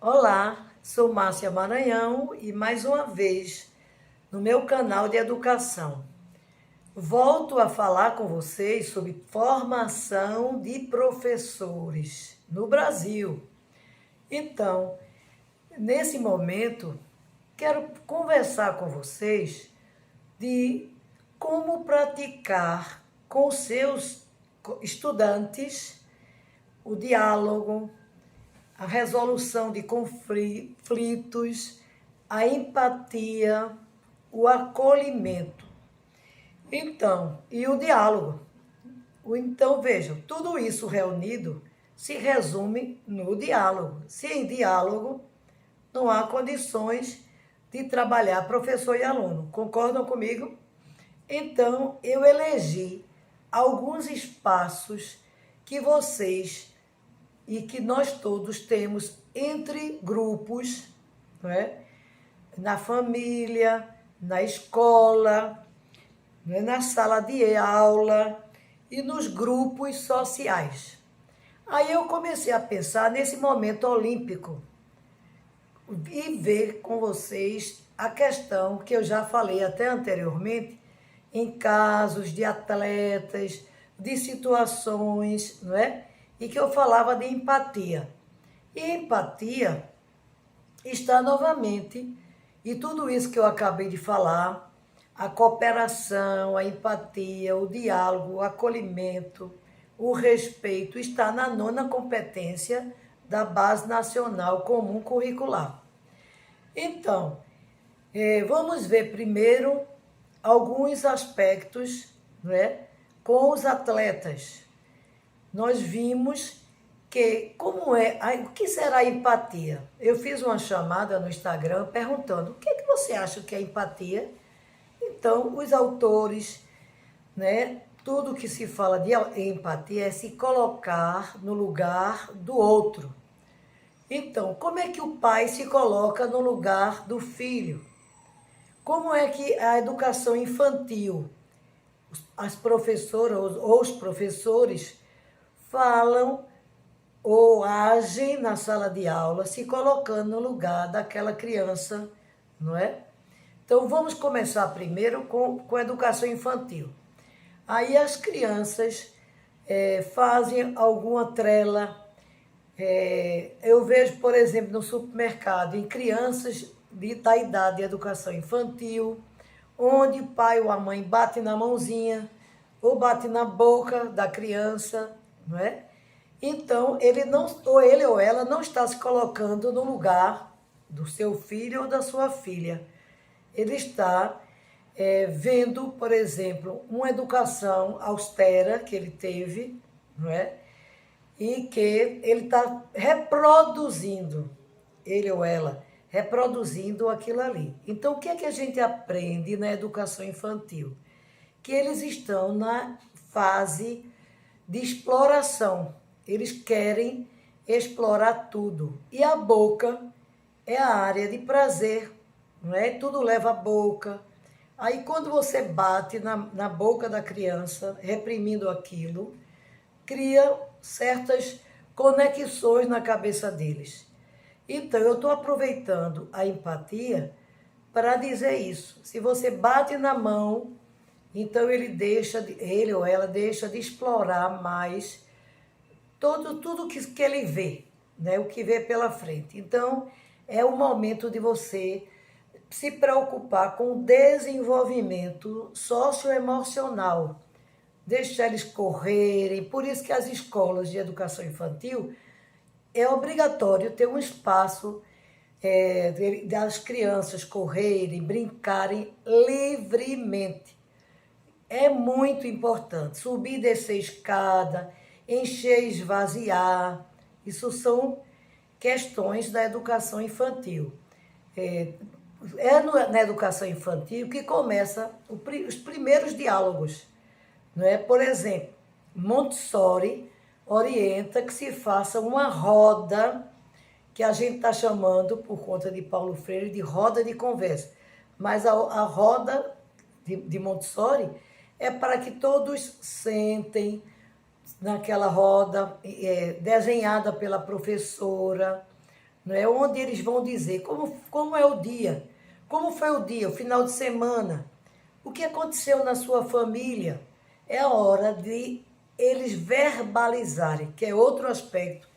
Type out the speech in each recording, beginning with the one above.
Olá, sou Márcia Maranhão e mais uma vez no meu canal de educação. Volto a falar com vocês sobre formação de professores no Brasil. Então, nesse momento, quero conversar com vocês de como praticar com seus estudantes o diálogo, a resolução de conflitos, a empatia, o acolhimento. Então, e o diálogo. Então, vejam, tudo isso reunido se resume no diálogo. Sem diálogo, não há condições de trabalhar professor e aluno. Concordam comigo? Então, eu elegi alguns espaços que vocês e que nós todos temos entre grupos, não é? Na família, na escola, não é? Na sala de aula e nos grupos sociais. Aí eu comecei a pensar nesse momento olímpico e ver com vocês a questão que eu já falei até anteriormente, em casos de atletas, de situações, não é? E que eu falava de empatia. E empatia está novamente, e tudo isso que eu acabei de falar, a cooperação, a empatia, o diálogo, o acolhimento, o respeito, está na 9ª competência da Base Nacional Comum Curricular. Então, vamos ver primeiro alguns aspectos, não é, com os atletas. Nós vimos que, o que será a empatia? Eu fiz uma chamada no Instagram perguntando o que você acha que é empatia? Então, os autores, né, tudo que se fala de empatia é se colocar no lugar do outro. Então, como é que o pai se coloca no lugar do filho? Como é que a educação infantil, as professoras ou os professores falam ou agem na sala de aula se colocando no lugar daquela criança, não é? Então, vamos começar primeiro com a educação infantil. Aí as crianças fazem alguma trela. Eu vejo, por exemplo, no supermercado, em crianças da idade de educação infantil, onde o pai ou a mãe bate na mãozinha ou bate na boca da criança, não é? Então, ele ou ela não está se colocando no lugar do seu filho ou da sua filha. Ele está vendo, por exemplo, uma educação austera que ele teve, não é? E que ele está reproduzindo, ele ou ela, reproduzindo aquilo ali. Então, o que é que a gente aprende na educação infantil? Que eles estão na fase de exploração. Eles querem explorar tudo. E a boca é a área de prazer, não é? Tudo leva à boca. Aí, quando você bate na boca da criança, reprimindo aquilo, cria certas conexões na cabeça deles. Então, eu estou aproveitando a empatia para dizer isso. Se você bate na mão, então ele ou ela deixa de explorar mais tudo que ele vê, né? O que vê pela frente. Então, é o momento de você se preocupar com o desenvolvimento socioemocional, deixar eles correrem. Por isso que as escolas de educação infantil é obrigatório ter um espaço das crianças correrem, brincarem livremente. É muito importante subir e descer escada, encher e esvaziar. Isso são questões da educação infantil. Na educação infantil que começa os primeiros diálogos. Não é? Por exemplo, Montessori orienta que se faça uma roda, que a gente está chamando, por conta de Paulo Freire, de roda de conversa. Mas a roda de Montessori é para que todos sentem naquela roda desenhada pela professora, não é? Onde eles vão dizer como é o dia, como foi o dia, o final de semana, o que aconteceu na sua família. É a hora de eles verbalizarem, que é outro aspecto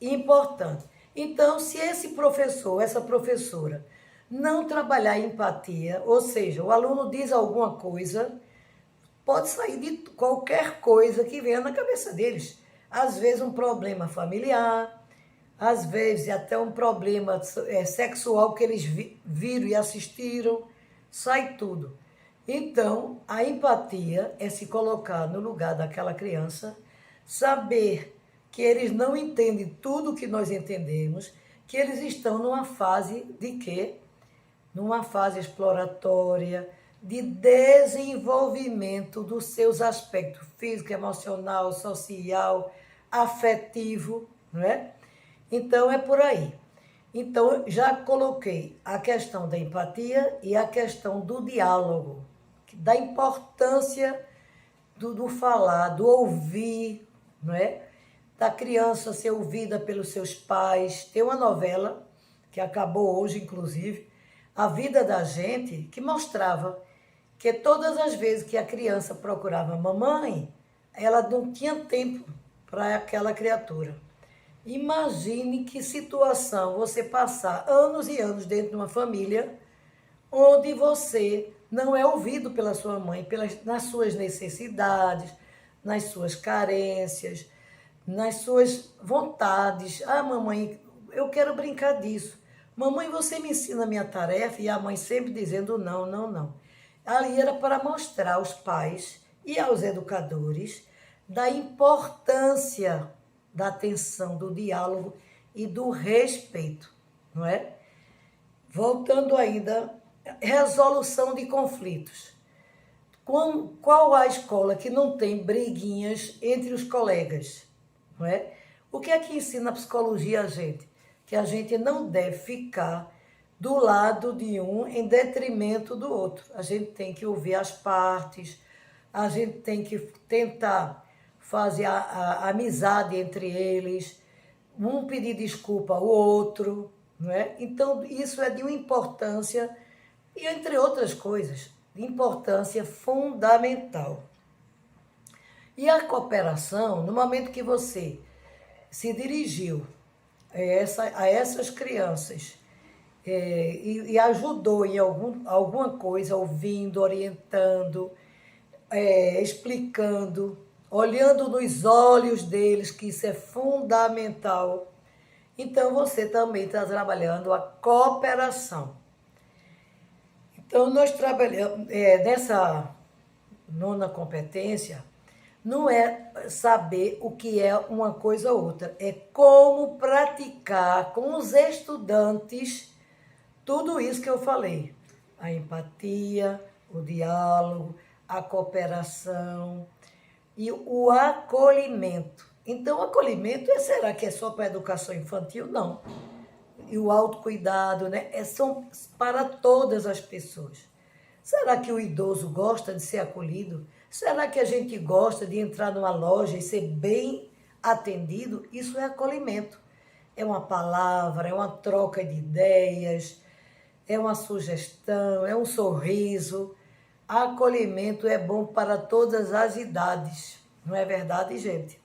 importante. Então, se esse professor, essa professora, não trabalhar a empatia, ou seja, o aluno diz alguma coisa, pode sair de qualquer coisa que venha na cabeça deles. Às vezes um problema familiar, às vezes até um problema sexual que eles viram e assistiram, sai tudo. Então, a empatia é se colocar no lugar daquela criança, saber que eles não entendem tudo o que nós entendemos, que eles estão numa fase de quê? Numa fase exploratória, de desenvolvimento dos seus aspectos físico, emocional, social, afetivo, não é? Então é por aí. Então já coloquei a questão da empatia e a questão do diálogo, da importância do falar, do ouvir, não é? Da criança ser ouvida pelos seus pais. Tem uma novela que acabou hoje, inclusive, A Vida da Gente, que mostrava que todas as vezes que a criança procurava a mamãe, ela não tinha tempo para aquela criatura. Imagine que situação você passar anos e anos dentro de uma família onde você não é ouvido pela sua mãe, nas suas necessidades, nas suas carências, nas suas vontades. Ah, mamãe, eu quero brincar disso. Mamãe, você me ensina a minha tarefa? E a mãe sempre dizendo não, não, não. Ali era para mostrar aos pais e aos educadores da importância da atenção, do diálogo e do respeito, não é? Voltando ainda, resolução de conflitos. Qual a escola que não tem briguinhas entre os colegas, não é? O que é que ensina a psicologia a gente? Que a gente não deve ficar do lado de um em detrimento do outro. A gente tem que ouvir as partes, a gente tem que tentar fazer a amizade entre eles, um pedir desculpa ao outro, não é? Então, isso é de uma importância, e entre outras coisas, de importância fundamental. E a cooperação, no momento que você se dirigiu a essas crianças e ajudou em alguma coisa, ouvindo, orientando, explicando, olhando nos olhos deles, que isso é fundamental. Então, você também está trabalhando a cooperação. Então, nós trabalhamos nessa nona competência, não é saber o que é uma coisa ou outra, é como praticar com os estudantes tudo isso que eu falei. A empatia, o diálogo, a cooperação e o acolhimento. Então, o acolhimento, será que é só para a educação infantil? Não. E o autocuidado, né? São para todas as pessoas. Será que o idoso gosta de ser acolhido? Será que a gente gosta de entrar numa loja e ser bem atendido? Isso é acolhimento. É uma palavra, é uma troca de ideias, é uma sugestão, é um sorriso. Acolhimento é bom para todas as idades. Não é verdade, gente?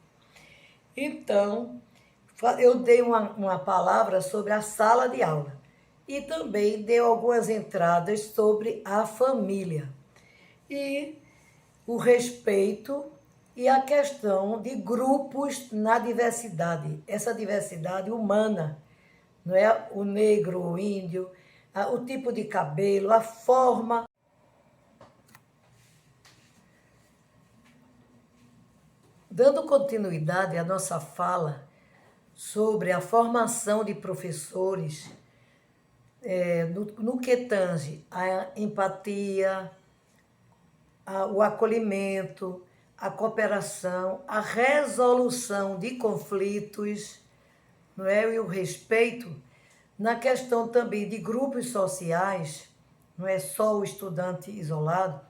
Então, eu dei uma palavra sobre a sala de aula e também dei algumas entradas sobre a família e o respeito e a questão de grupos na diversidade, essa diversidade humana, não é? O negro, o índio, o tipo de cabelo, a forma. Dando continuidade à nossa fala sobre a formação de professores, no que tange a empatia, o acolhimento, a cooperação, a resolução de conflitos, não é? E o respeito, na questão também de grupos sociais, não é só o estudante isolado,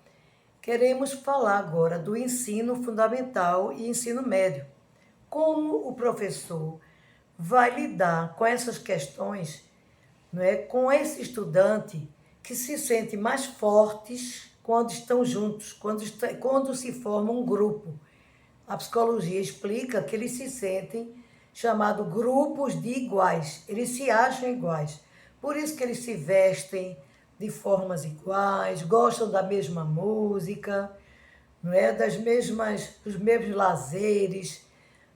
queremos falar agora do ensino fundamental e ensino médio. Como o professor vai lidar com essas questões, não é, com esse estudante que se sente mais fortes quando estão juntos, quando se forma um grupo. A psicologia explica que eles se sentem chamados grupos de iguais, eles se acham iguais. Por isso que eles se vestem de formas iguais, gostam da mesma música, não é? Dos mesmos lazeres,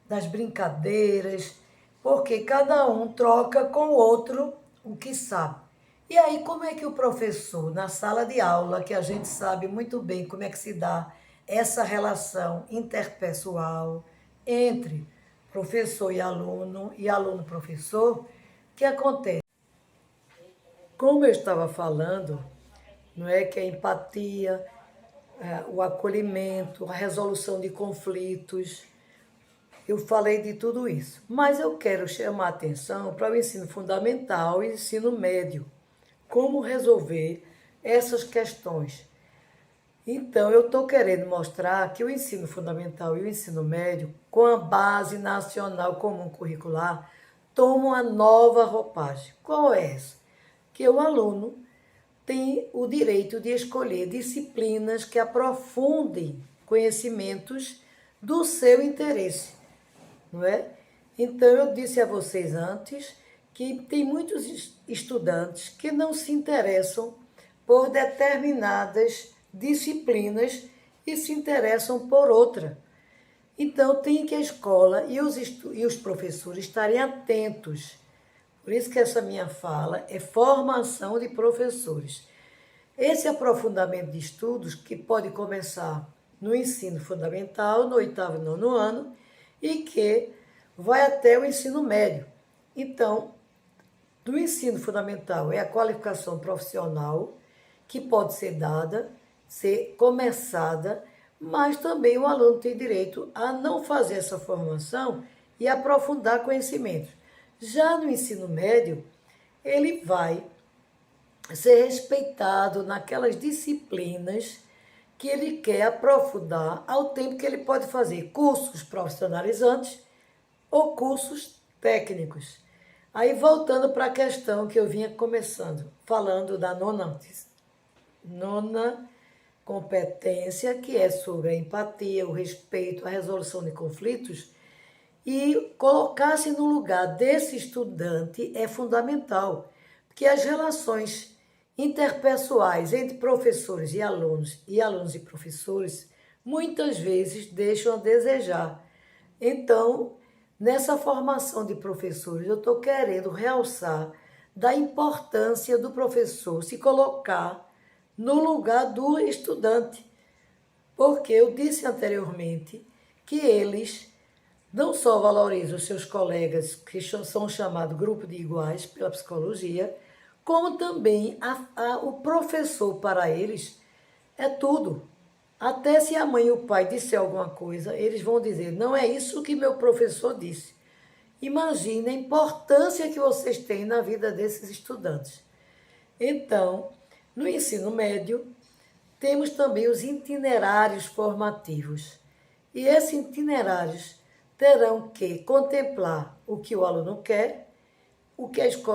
das brincadeiras, porque cada um troca com o outro o que sabe. E aí, como é que o professor, na sala de aula, que a gente sabe muito bem como é que se dá essa relação interpessoal entre professor e aluno-professor, o que acontece? Como eu estava falando, não é que a empatia, o acolhimento, a resolução de conflitos, eu falei de tudo isso. Mas eu quero chamar a atenção para o ensino fundamental e ensino médio. Como resolver essas questões. Então, eu estou querendo mostrar que o ensino fundamental e o ensino médio, com a Base Nacional Comum Curricular, tomam uma nova roupagem. Qual é essa? Que o aluno tem o direito de escolher disciplinas que aprofundem conhecimentos do seu interesse, não é? Então, eu disse a vocês antes que tem muitos estudantes que não se interessam por determinadas disciplinas e se interessam por outra. Então, tem que a escola e os professores estarem atentos. Por isso que essa minha fala é formação de professores. Esse aprofundamento de estudos que pode começar no ensino fundamental, no 8º e 9º ano, e que vai até o ensino médio. Então, do ensino fundamental é a qualificação profissional, que pode ser dada, ser começada, mas também o aluno tem direito a não fazer essa formação e aprofundar conhecimentos. Já no ensino médio, ele vai ser respeitado naquelas disciplinas que ele quer aprofundar, ao tempo que ele pode fazer cursos profissionalizantes ou cursos técnicos. Aí, voltando para a questão que eu vinha começando, falando da nona competência, que é sobre a empatia, o respeito, a resolução de conflitos, e colocar-se no lugar desse estudante é fundamental, porque as relações interpessoais entre professores e alunos e professores, muitas vezes deixam a desejar. Então, nessa formação de professores, eu estou querendo realçar da importância do professor se colocar no lugar do estudante, porque eu disse anteriormente que eles não só valorizam os seus colegas, que são chamados grupo de iguais pela psicologia, como também o professor para eles é tudo. Até se a mãe e o pai disser alguma coisa, eles vão dizer, não é isso que meu professor disse. Imagine a importância que vocês têm na vida desses estudantes. Então, no ensino médio, temos também os itinerários formativos. E esses itinerários terão que contemplar o que o aluno quer, o que a escola